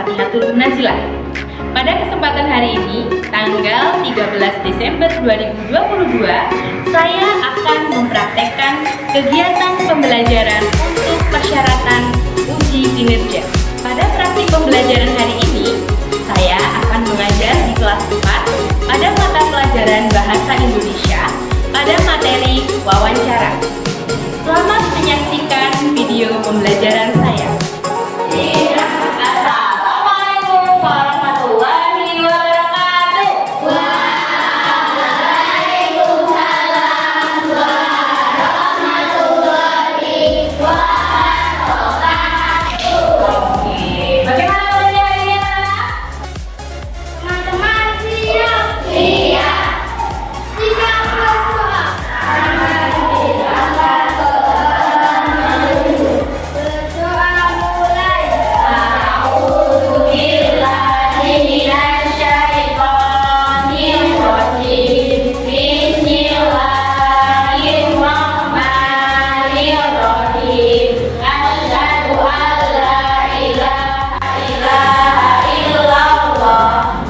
Fatihatul Munazzilah. Pada kesempatan hari ini, tanggal 13 Desember 2022, saya akan mempraktekkan kegiatan pembelajaran untuk persyaratan uji kinerja. Pada praktik pembelajaran hari ini, saya akan mengajar di kelas 4 pada mata pelajaran Bahasa Indonesia pada materi wawancara. Selamat menyaksikan video pembelajaran saya. Assalamualaikum warahmatullahi wabarakatuh. Waalaikumsalam warahmatullahi wabarakatuh. Oke, bagaimana pelajarannya, anak-anak? Teman-teman siap? Siap. Siap berdoa. Berdoa mulai. A'udzubillahi minasyaitonirrajim. Bismillahirrahmanirrahim. Asyhadu an la ilaha illallah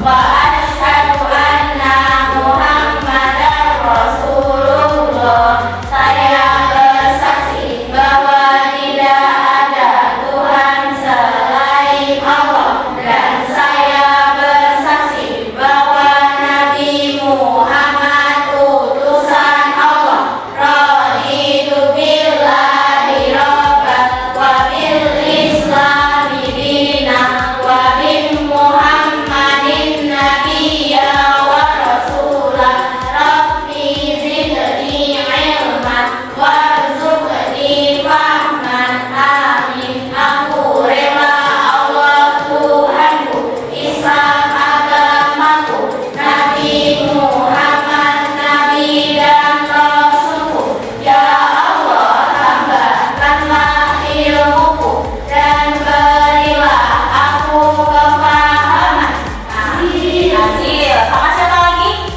wa asyhadu anna Muhammadar Rasulullah. Saya bersaksi bahwa tidak ada Tuhan selain Allah, dan saya bersaksi bahwa Nabi Muhammad utusan Allah. Raditu billahi rabban wa bil islami dinan wa bi Muhammadin nabiyya wa rasulah. Rabbi zidni ilman warzuqni fahman. Amin. Aku rela Allah Tuhanku, Islam agamaku, Nabi Muhammad Nabi dan Rasulku. Ya Allah, tambahkanlah ilmuku dan berilah aku kefahaman. Amin. Hasil sama siapa lagi?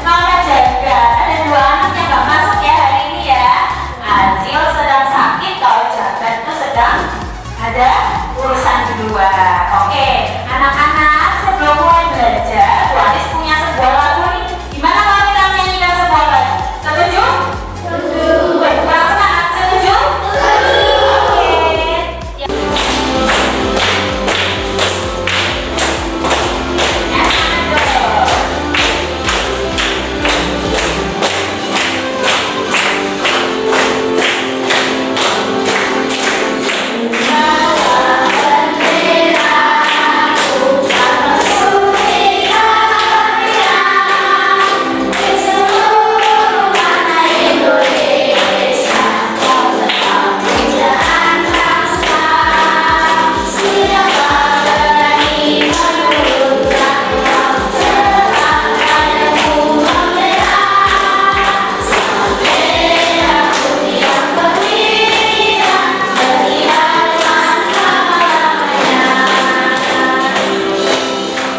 Sama Jaga. Ada dua anak yang gak masuk ya hari ini ya. Azil sedang sakit, kalau Jagat itu sedang ada urusan kedua. Oke, anak-anak, sebelum mulai belajar, Bu Anis punya sebuah lagu nih. Gimana kalau kita menyanyikan sebuah lagu? Setuju? Setuju. Kurang semangat, setuju? Setuju. Oke.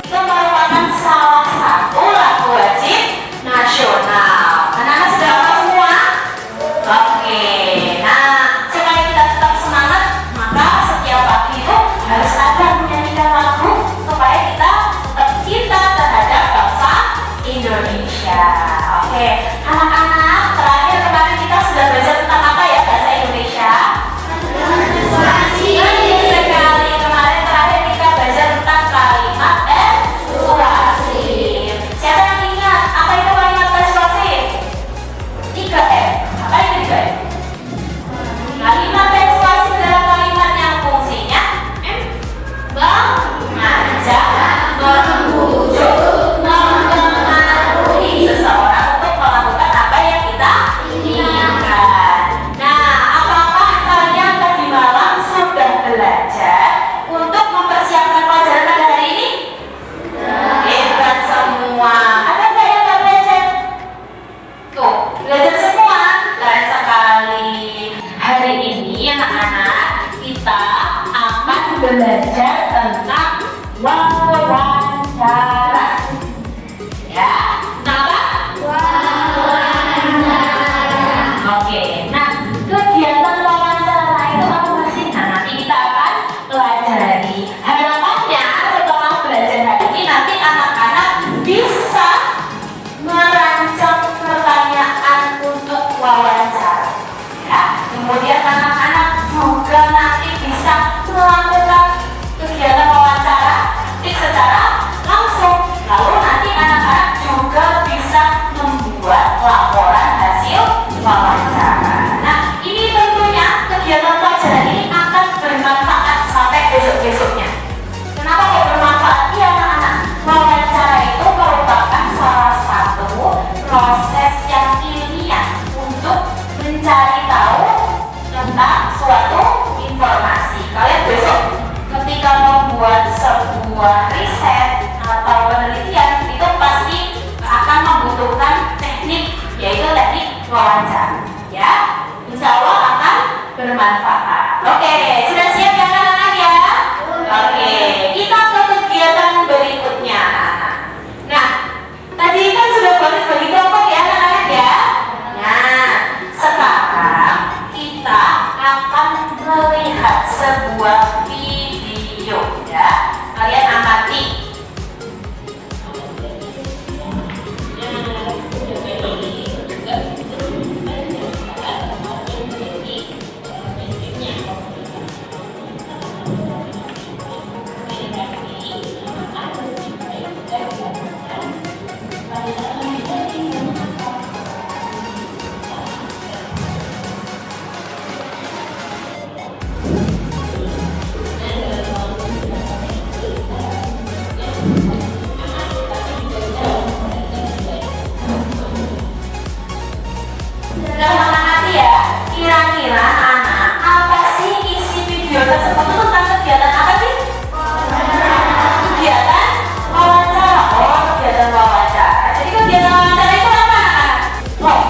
Itu merupakan salah satu lagu wajib nasional. Anak-anak sudah hafal semua? Oke. Nah, supaya kita tetap semangat, maka setiap pagi itu harus ada menyanyikan lagu supaya kita tetap cinta terhadap bangsa Indonesia. Oke, anak-anak, terakhir kemarin kita sudah belajar tentang apa ya bahasa Indonesia? Baik sekali. Kemarin terakhir kita belajar tentang kalimat persuasif. Siapa yang ingat apa itu kalimat persuasif? 3M. Apa itu 3M? Kalimat persuasif adalah kalimat yang fungsinya mengajak, membujuk, mempengaruhi seseorang untuk melakukan wawancara. Ya, insya Allah akan bermanfaat. Oke, sudah siap ya anak-anak ya? Oke, kita ke kegiatan berikutnya. Nah, tadi kan sudah boleh bagi kelompok ya anak-anak ya? Nah, sekarang kita akan melihat sebuah video ya. Kalian amati. Sudah mengamati ya, kira-kira anak apa sih isi video tersebut itu tentang kegiatan apa sih? Kegiatan wawancara. Oh, kegiatan wawancara. Jadi kegiatan wawancara itu apa anak-anak? Oh,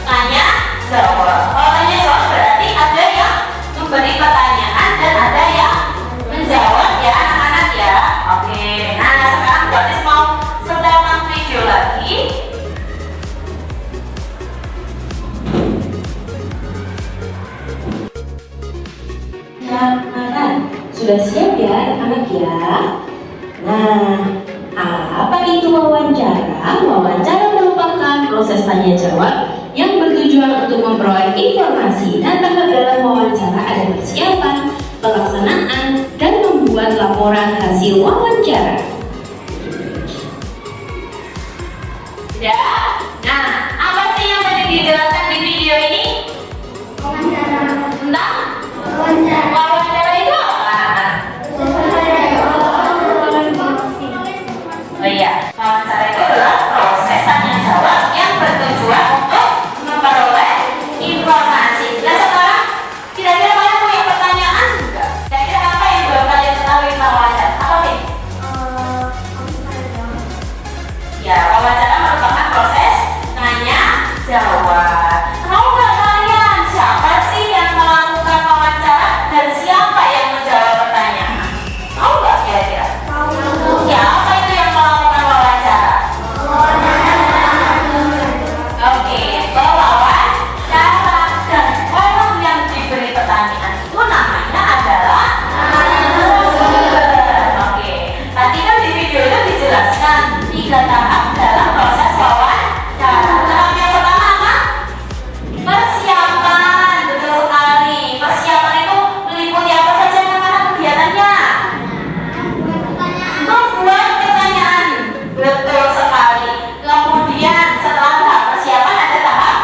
tanya jawab. Kalau tanya jawab berarti ada yang memberi pertanyaan dan ada yang menjawab ya anak-anak ya. Oke, nah sekarang Buatis mau setelkan video lagi. Nah, sudah siap ya anak-anak ya? Nah, apa itu wawancara? Wawancara merupakan proses tanya jawab yang bertujuan untuk memperoleh informasi dan tahap dalam wawancara ada persiapan, pelaksanaan, dan membuat laporan hasil wawancara. Ya, nah apa sih yang tadi dijelaskan di video ini? Tentang wawancara itu apa? Oh iya, wawancara itu adalah proses tanya jawab yang bertujuan untuk memperoleh informasi. Nah sekarang kira-kira kalian punya pertanyaan enggak? Kira-kira apa yang belum kalian ketahui tentang wawancara? Apa sih? Ya, wawancara merupakan proses tanya jawab. Tahu nggak kalian siapa sih yang melakukan wawancara dan siapa yang menjawab pertanyaan? Tahu nggak kira-kira? Siapa itu yang melakukan wawancara? Oke, pewawancara dan orang yang diberi pertanyaan itu namanya adalah narasumber. Oke, tadi kan di video itu dijelaskan 3 tahap dalam proses wawancara. Tahap yang pertama apa? Persiapan, betul sekali. Persiapan itu meliputi apa saja anak-anak kegiatannya? Membuat pertanyaan, betul sekali. Kemudian setelah tahap persiapan ada tahap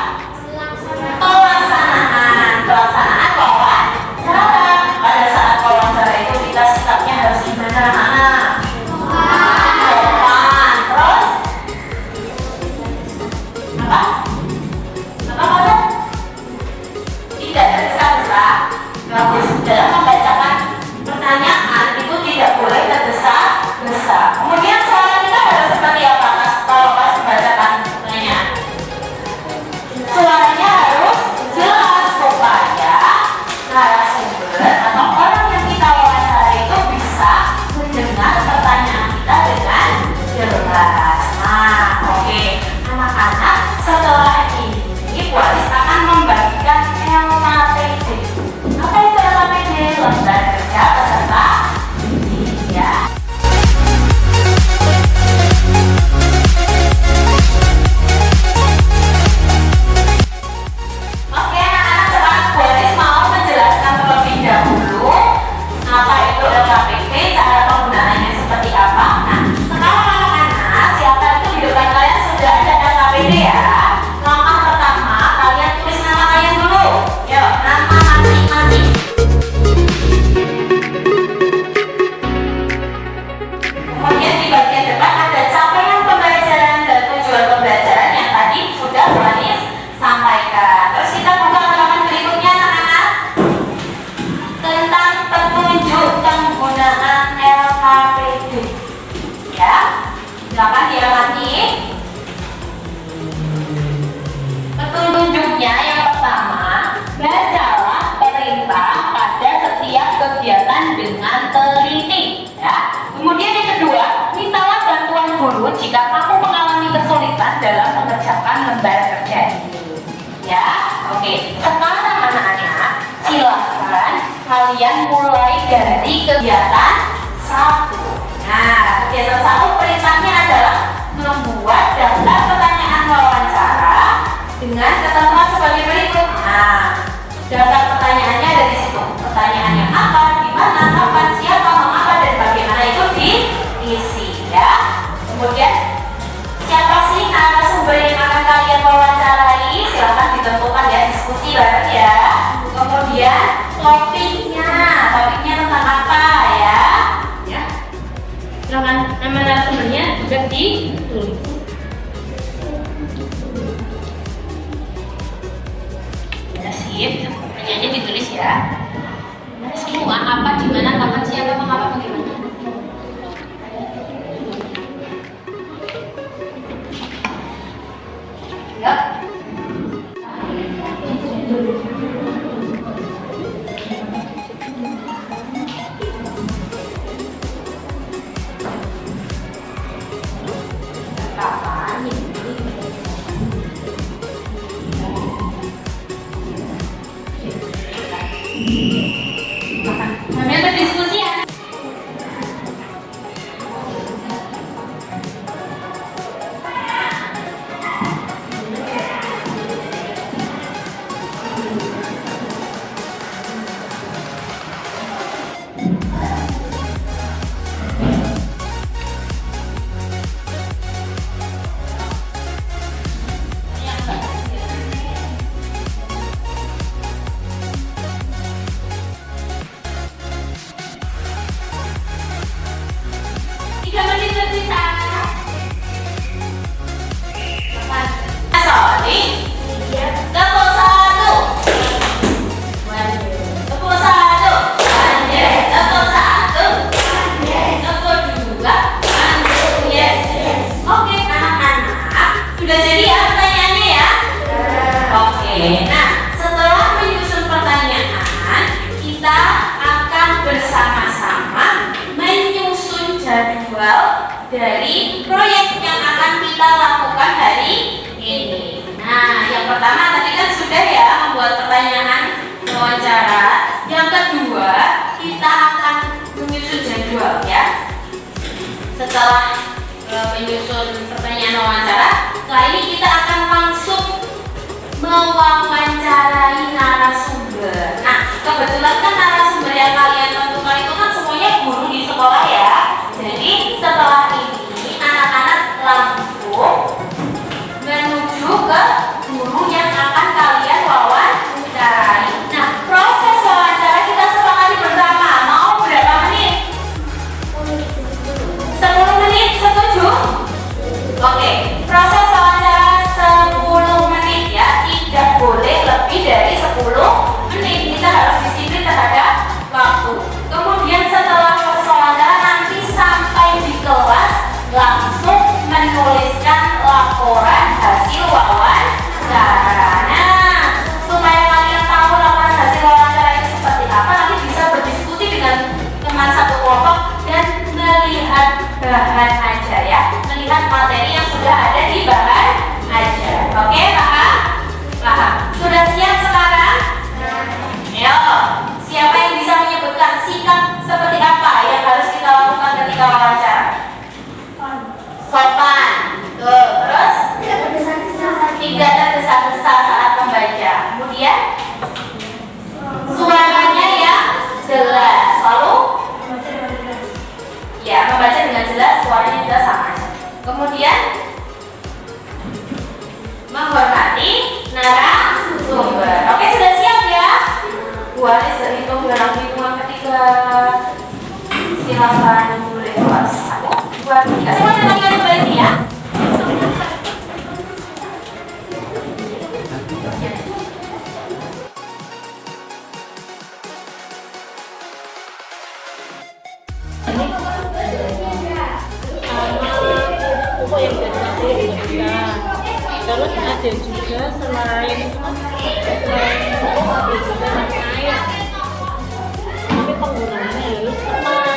pelaksanaan. Pelaksanaan wawancara. Pada saat wawancara itu kita sikapnya harus gimana anak-anak? Sopan. Terus apa? Apa maksud? Tidak tergesa-gesa. Bagus. Dalam membacakan pertanyaan itu tidak boleh tergesa-gesa. Kemudian suara kita harus seperti apa kalau pas membacakan pertanyaan? Suaranya harus jelas supaya narasumber atau orang yang kita wawancara itu bisa mendengar pertanyaan kita dengan jelas. Nah, oke, anak-anak, setelah ini Buatis akan membagikan LKPD. Apa itu LKPD? Lembar kerja peserta didik ya. Oke anak-anak, sekarang Buatis mau menjelaskan terlebih dahulu apa itu LKPD, cara penggunaannya seperti apa. Nah, sekarang anak-anak, siapa itu di depan kalian sudah ada LKPD ya. Langkah pertama, kalian tulis nama kalian dulu. Yuk, nama masing-masing. Kemudian di bagian depan ada capaian pembelajaran dan tujuan pembelajaran yang tadi sudah Buatis sampaikan. Terus kita buka halaman berikutnya anak-anak tentang petunjuk penggunaan LKPD. Ya, silakan diamati. Petunjuk guru jika kamu mengalami kesulitan dalam mengerjakan lembar kerja ini. Ya, oke. Sekarang anak-anak, silakan kalian mulai dari kegiatan 1. Nah, kegiatan 1 perintahnya adalah membuat daftar pertanyaan wawancara dengan ketentuan sebagai berikut. Nah, daftar pertanyaannya ada di situ. Pertanyaannya apa, di mana, kapan, siapa, mengapa, dan bagaimana itu diisi ya. Kemudian siapa sih narasumber yang akan kalian wawancarai? Silahkan ditentukan ya, diskusi bareng ya. Kemudian topiknya tentang apa ya? Ya. Silakan nama narasumbernya sudah ditulis. Ya, sip. Pertanyaannya ditulis ya. Semua apa, di mana, kapan, siapa, mengapa, bagaimana. Ya. Kami berdiskusi ya. Dari proyek yang akan kita lakukan hari ini. Nah, yang pertama tadi kan sudah ya membuat pertanyaan wawancara. Yang kedua, kita akan menyusun jadwal ya. Setelah menyusun pertanyaan wawancara, kali ini kita akan langsung mewawancarai narasumber. Nah, kebetulan kan narasumber yang kalian tentukan itu kan semuanya guru di sekolah ya. Jadi setelah ini anak-anak langsung menuju ke guru yang akan kalian wawancarai. Nah, proses wawancara kita sepakati bersama. Mau berapa menit? 10 menit, setuju? Oke, proses wawancara 10 menit ya. Tidak boleh lebih dari 10 menit. Kita harus disiplin terhadap waktu. Kemudian setelah proses wawancara nanti sampai di kelas langsung menuliskan laporan hasil wawancara. Nah, supaya kalian tahu laporan hasil wawancara itu seperti apa, nanti bisa berdiskusi dengan teman satu kelompok dan melihat bahan aja ya, melihat materi yang sudah ada di bahan aja. Oke, paham? Paham. Sudah siap sekarang? Ayo, siapa yang bisa menyebutkan sikap seperti apa yang harus kita lakukan ketika wawancara? Sopan. Tuh, terus? Tidak tergesa-gesa saat membaca. Kemudian suaranya yang jelas. Lalu ya, membaca dengan jelas, suaranya jelas sama aja. Kemudian menghormati narasumber. Oke, sudah siap ya? Buatnya sudah hitung dalam hitungan ketiga. Silakan mulai kelas 1, 2, 3. Semuanya tangan kembali sini ya. Pupuk yang dari kita. Terus ada juga selain pupuk ada juga air. Tapi penggunaannya harus tepat.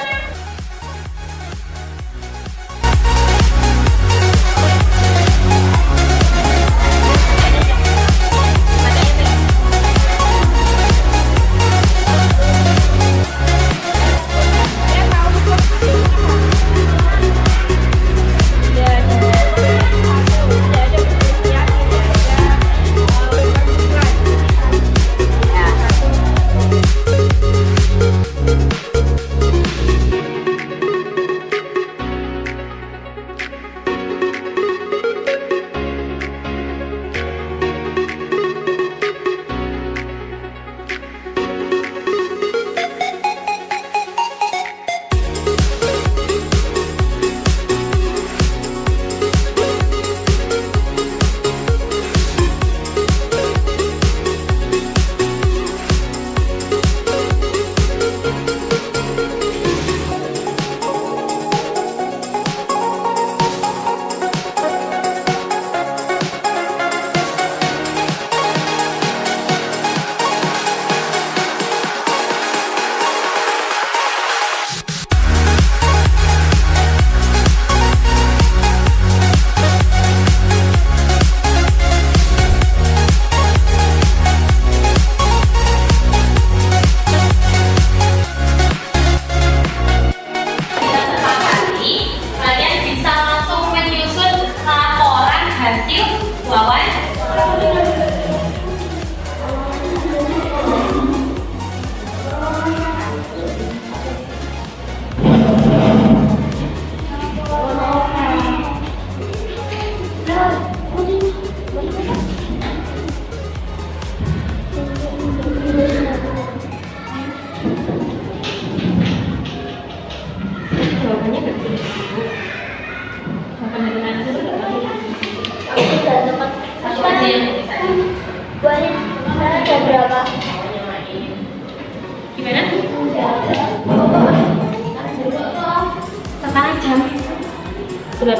8.30.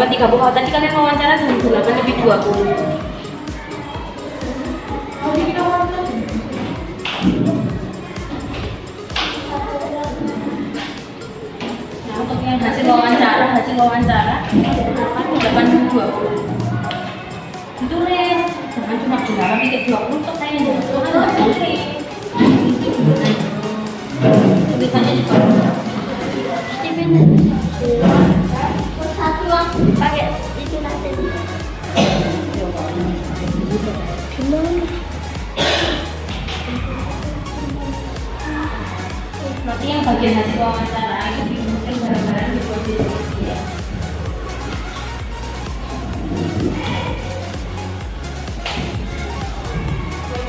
Tadi kalian wawancara jam 8.20. Nah, untuk yang hasil wawancara 8.20. Ditulis, jangan cuma 8.20 untuk saya yang jawab, kan nggak boleh. Tulisannya juga satu aku pakai itu nanti. berarti yang bagian hasil wawancara itu dimasukin barang-barang di posisi ya.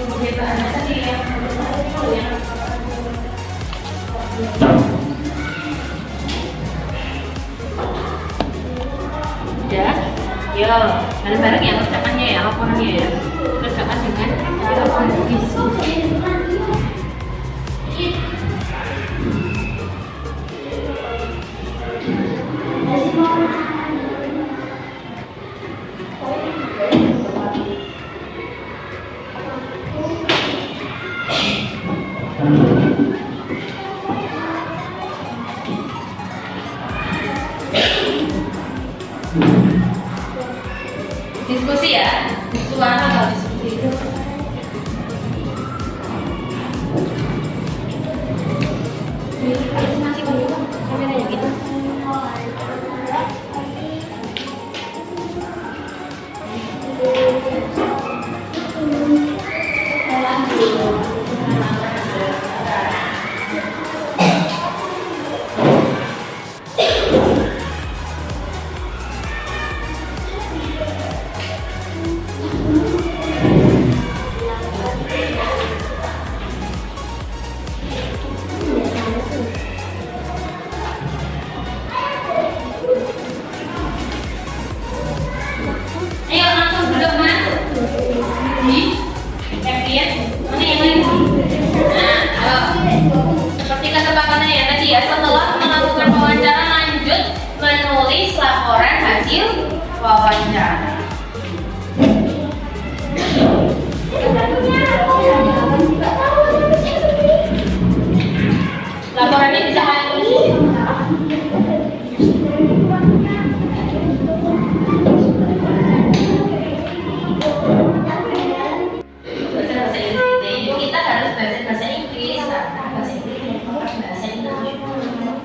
Kemudian bahannya tadi yang udah, yo bareng-bareng ya kerjaannya ya, laporannya ya, kerjakan dengan laporan visi. Diskusi ya, suara atau diskusi. Masih belum kameranya gitu. Ayo langsung duduk mas. Kevin, mana yang lain? Nah, seperti kesepakatannya ya tadi ya, setelah melakukan wawancara lanjut menulis laporan hasil wawancara. Laporannya bisa kalian tulis. Kita harus belajar bahasa Inggris karena bahasa Inggris merupakan bahasa internasional.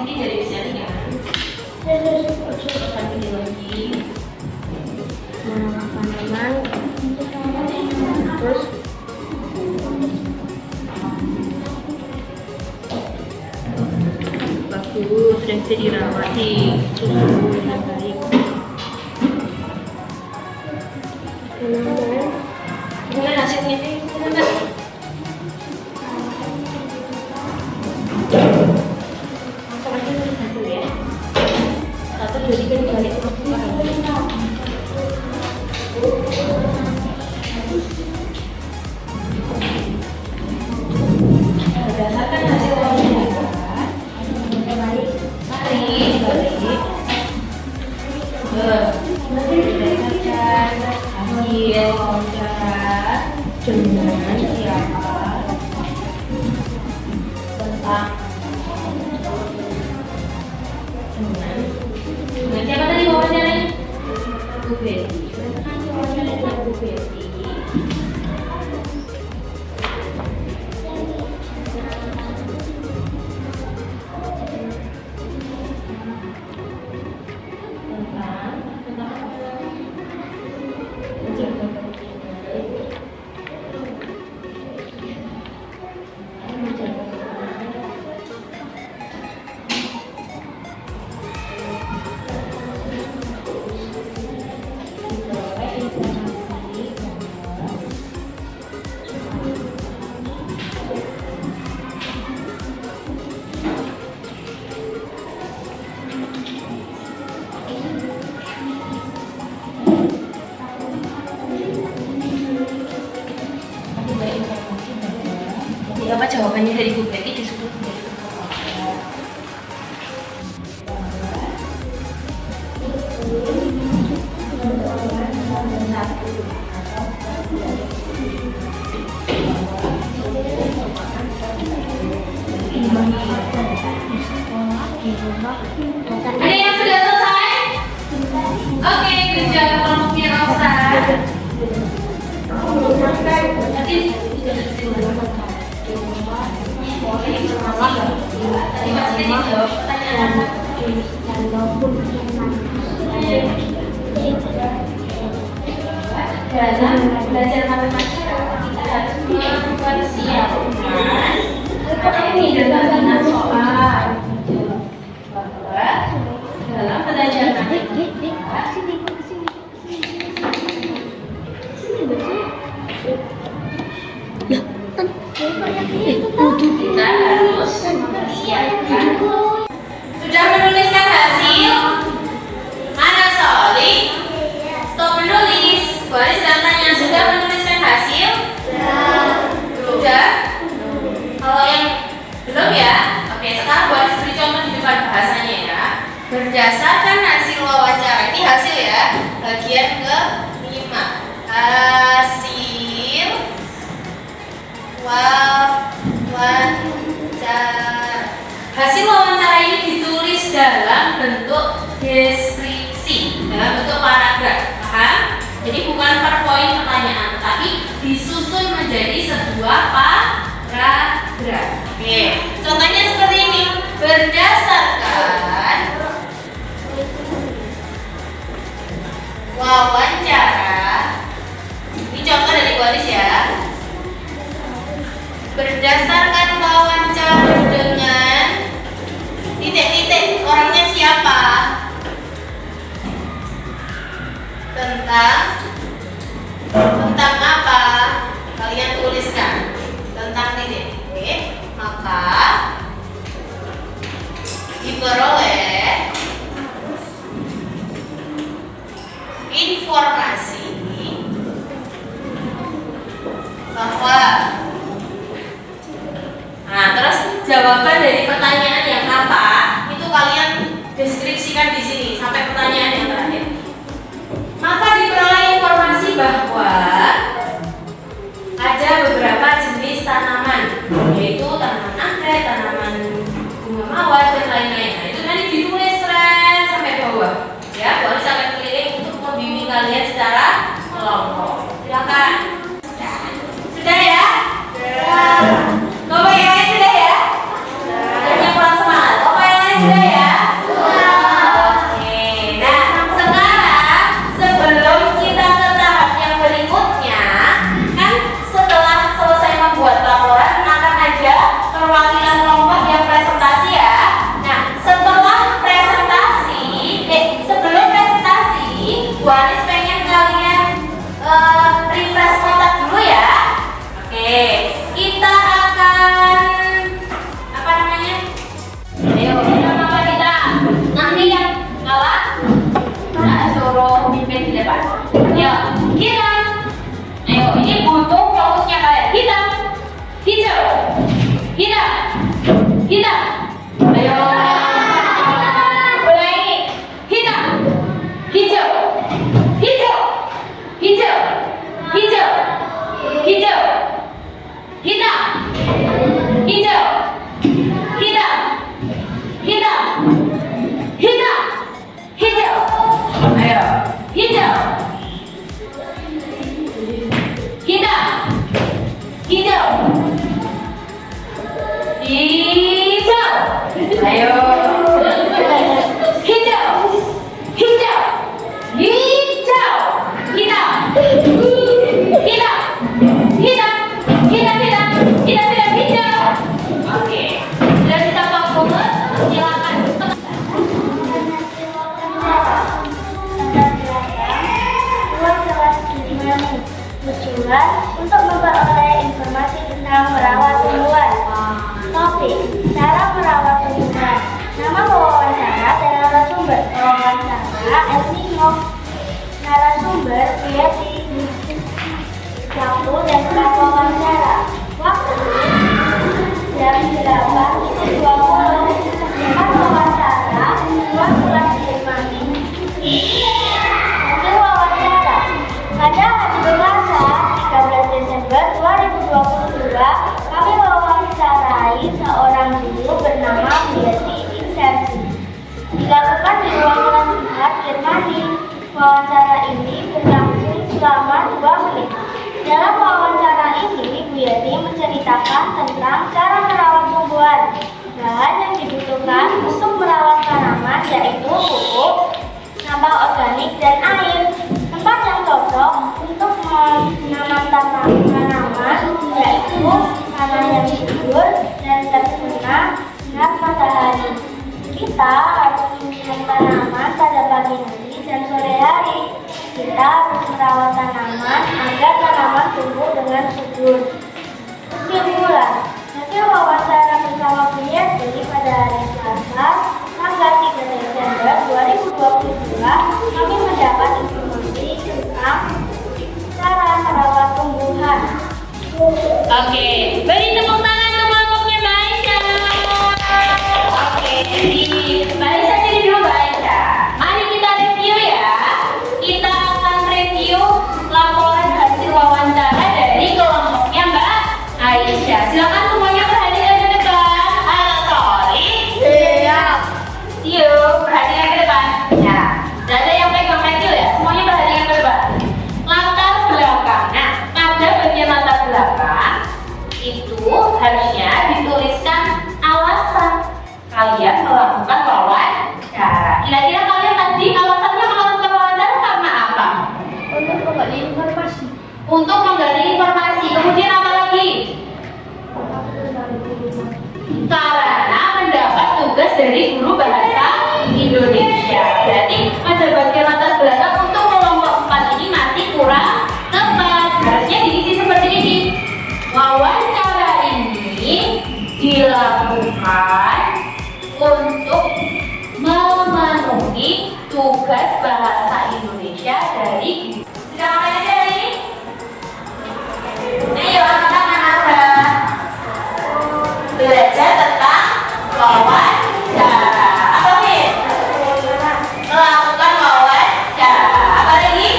Ini dari sharing ya. Akan video lagi. Terus Bagus, dan bisa dirawati susu dengan baik. Gimana hasilnya nih? Gimana? Satu dua tiga dibalik. Berdasarkan hasil wawancara, mari berdasarkan hasil wawancara dengan siapa tentang dengan siapa tadi wawancaranya? Bu Betty. Berdasarkan wawancara dengan Bu Betty. Informasi Ada yang sudah selesai? Oke, kerja kelompoknya Rosa. Nanti tadi masih dijawab pertanyaan. Dalam belajar matematika kita harus mempersiapkan ini dengan soal. Bahwa dalam belajar matematika kita harus mempersiapkan. Sudah menuliskan hasil? Mana Soli? Stop menulis. Boleh sedang tanya, sudah menuliskan hasil? Sudah. Kalau yang belum ya? Oke, sekarang boleh beri contoh di depan bahasanya ya. Berdasarkan hasil wawancara, ini hasil ya, bagian ke-5. Hasil wawancara. Hasil wawancara ini ditulis dalam bentuk deskripsi, dalam bentuk paragraf. Paham? Jadi bukan per poin pertanyaan, tetapi disusun menjadi sebuah paragraf. Oke, contohnya seperti ini. Berdasarkan wawancara, ini contoh dari Waris ya. Berdasarkan wawancara dengan titik-titik, orangnya siapa? Tentang apa? Kalian tuliskan tentang titik. Oke, maka diperoleh informasi bahwa, nah terus jawaban dari pertanyaan yang apa itu kalian deskripsikan di sini sampai pertanyaan yang terakhir. Maka diperoleh informasi bahwa ada beberapa jenis tanaman, yaitu tanaman anggrek, tanaman bunga mawar dan lain-lain. Nah, itu nanti ditulis sampai bawah ya, boleh sampai keliling untuk membimbing kalian secara kelompok. Silakan. Sudah ya? Bapak yang lain sudah ya? Dan yang kurang semangat, Bapak yang lain sudah ya? Oke, nah sekarang sebelum kita ke tahap yang berikutnya, kan setelah selesai membuat laporan akan ada perwakilan kelompok yang presentasi ya. Nah setelah presentasi, sebelum presentasi, Bu Anis pengen kalian refresh otak dulu ya. Oke, kita akan apa namanya? Ayo, nama kita. Nanti yang kalah, nah, suruh pimpin di depan. Ayo, kita. Ayo, ini butuh fokusnya kalian. Kita, hijau, kita, kita. Ayo, ulangi. Kita, hijau, hijau, hijau, hijau, hijau. Hitam, hijau, hitam, hitam, hitam, hijau. Ayo, hijau, hitam, hijau, hijau. Ayo, hijau, hijau, hijau, hitam, hitam, hitam. Kita tidak hijau. Oke. Sudah bisa fokus? Silakan. Tujuan untuk memperoleh informasi tentang merawat tumbuhan. Topik: cara merawat tumbuhan. Nama pewawancara dan narasumber. Pewawancara Elmino. Narasumber Yati. Waktu dan tempat wawancara. Waktu jam 8.20. Tempat wawancara 12.5. Hasil wawancara pada Wawancara ini berlangsung selama 2 menit. Dalam wawancara ini, Bu Yati menceritakan tentang cara merawat tumbuhan. Bahan yang dibutuhkan untuk merawat tanaman yaitu pupuk, sampah organik, dan air. Tempat yang cocok untuk menanam tanaman yaitu tanah yang subur dan terkena sinar matahari. Kita harus menyiram tanaman pada pagi hari dan sore hari. Kita harus merawat tanaman agar tanaman tumbuh dengan subur. Kesimpulan, hasil wawancara bersama Bu Yati pada hari Selasa, tanggal 3 Desember 2022, kami mendapat informasi tentang cara merawat tumbuhan. Oke, beri tepuk tangan untuk kelompoknya Mbak Aisyah. Oke, Mbak Aisyah jadi dulu Mbak Aisyah. Mari kita review ya. Kita akan review laporan hasil wawancara dari kelompoknya Mbak Aisyah. Silakan semuanya perhatikan ke depan. Halo, sorry. Iya. Yuk, perhatikan ke depan. Ya, tidak ada yang pegang pensil ya. Semuanya perhatikan ke depan. Latar belakang. Nah, pada bagian latar belakang itu harusnya dituliskan alasan kalian melakukan wawancara. Kira-kira kalian tadi alasannya melakukan wawancara karena apa? Untuk menggali informasi. Untuk menggali informasi. Kemudian apa lagi? Karena mendapat tugas dari guru bahasa Indonesia. Berarti pada bagian latar belakang untuk kelompok 4 ini masih kurang tepat. Harusnya diisi seperti ini. Wawancara ini dilakukan untuk memenuhi tugas bahasa Indonesia dari guru. Sudah mulai dari ini? Ayo, anak-anak belajar tentang wawancara. Apa nih? Melakukan wawancara. Apa lagi?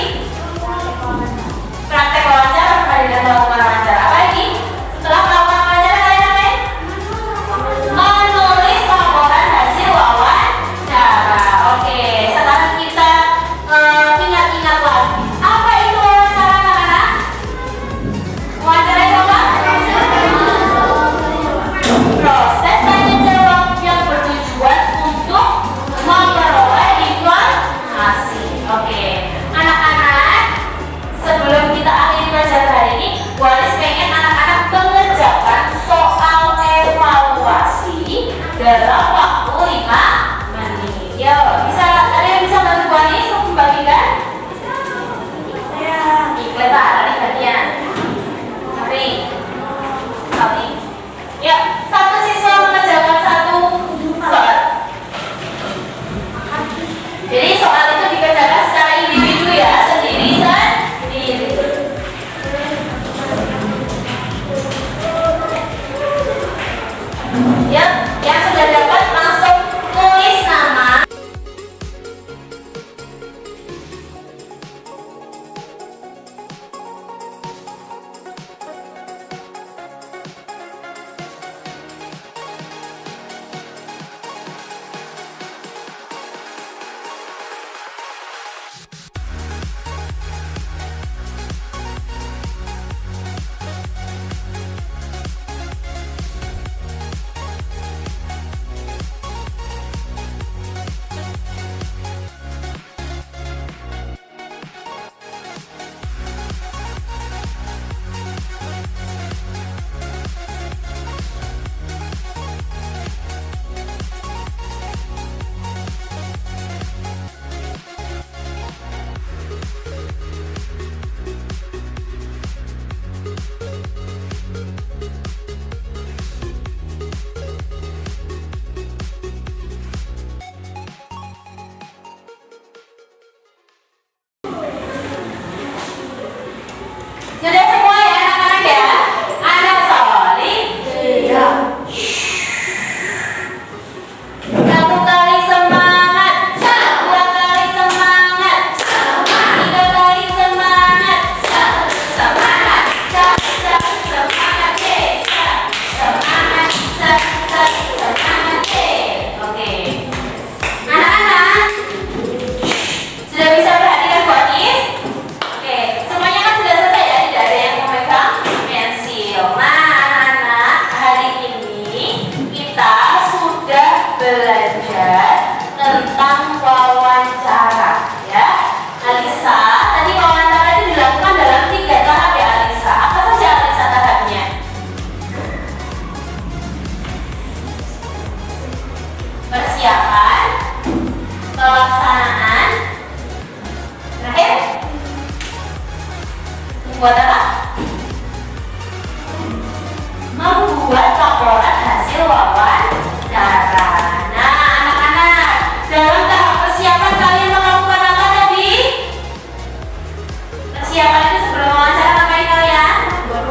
Praktek wawancara, perbandingan melakukan wawancara. Apa lagi? Setelah melakukan wawancara kalian ngapain? Menulis laporan hasil wawancara. Oke, sekarang kita ingat-ingat lagi. Apa itu wawancara, anak-anak? Wawancara itu apa? Proses tanya jawab yang bertujuan untuk memperoleh informasi. Oke, anak-anak, sebelum kita akhiri pelajaran hari ini, Waris pengen anak-anak mengerjakan soal evaluasi dalam waktu 5 menit. Yo, ada yang bisa bantu Waris untuk membagikan? Ya, iklan tadi bagian. Tapi, ya, satu siswa mengerjakan satu soal. Jadi soal itu dikerjakan secara individu ya, sendiri. Alisa, tadi wawancara itu dilakukan dalam 3 tahap ya Alisa. Apa saja Alisa tahapnya? Persiapan, pelaksanaan, terakhir membuat apa? Membuat laporan hasil wawancara. Nah, anak-anak, dalam tahap persiapan kalian melakukan apa tadi? Persiapan itu sebelum wawancara ngapain kalian?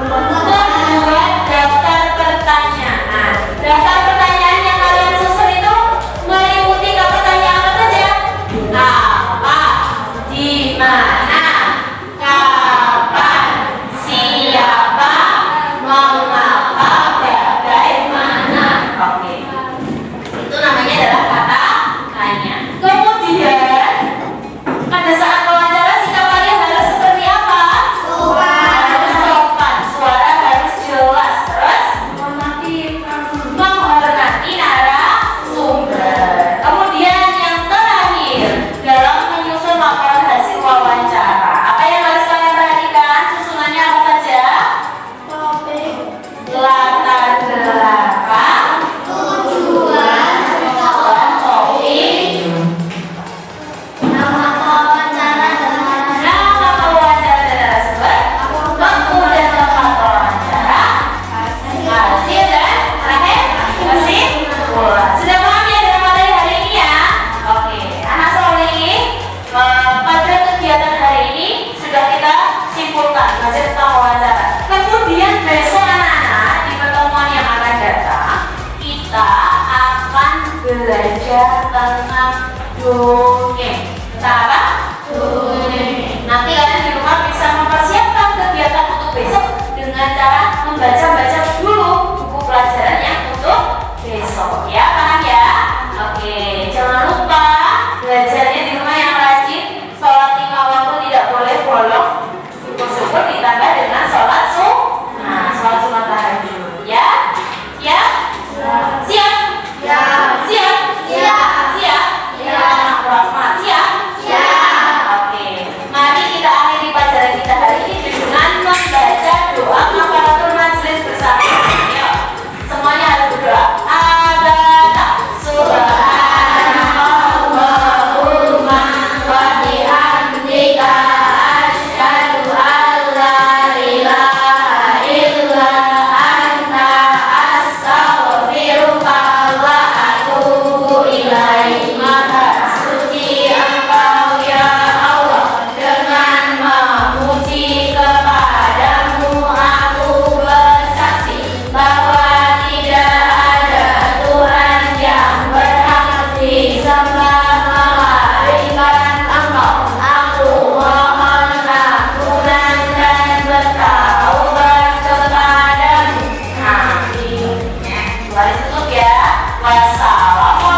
Membuat daftar pertanyaan. Daftar pertanyaan yang kalian susun itu meliputi pertanyaan apa saja? Apa? Di mana? Kapan? Siapa? Mengapa? Bagaimana? Oke. Itu namanya adalah kata tanya. Kemudian pada saat wawancara sikap kalian harus seperti apa? Harus sopan, suara harus jelas, terus menghormati narasumber. Kemudian yang terakhir dalam menyusun laporan hasil wawancara, apa yang harus kalian perhatikan? Susunannya apa saja? Latar belakang, tujuan, topik, nama pewawancara dan narasumber, kemudian tempat wawancara, hasil dan terakhir kesimpulan. Sudah paham ya dalam materi hari ini ya? Oke, anak soleh, pada kegiatan hari ini sudah kita simpulkan belajar tentang wawancara. Kemudian besok anak-anak di pertemuan yang akan datang kita akan belajar tentang dongeng. Tentang apa? Dongeng. Nanti kalian di rumah bisa mempersiapkan kegiatan untuk besok dengan cara membaca-baca dulu buku pelajaran yang untuk besok. Ya, paham ya? Oke, jangan lupa belajarnya di rumah yang rajin. Sholat 5 waktu tidak boleh bolong. Syukur ditambah dengan sholat sunnah, sholat sunat tahajud. Ya? Siap? Siap? Siap? Siap? Rahmat, siap? Oke. Mari kita akhiri pelajaran kita hari ini dengan membaca doa kafaratul majelis bersama. Ayo. Semuanya harus berdoa. Abada subhanallahumma wa bihamdika asyhadu an la ilaha illa anta astaghfiruka wa atubu ilaik. Maha suci Engkau ya Allah, dengan memuji kepadamu aku bersaksi bahwa tidak ada Tuhan yang berhak disembah melainkan Engkau. Aku mohon ampunan dan bertaubat kepadamu. Amin. Mari tutup ya. Wassalamualaikum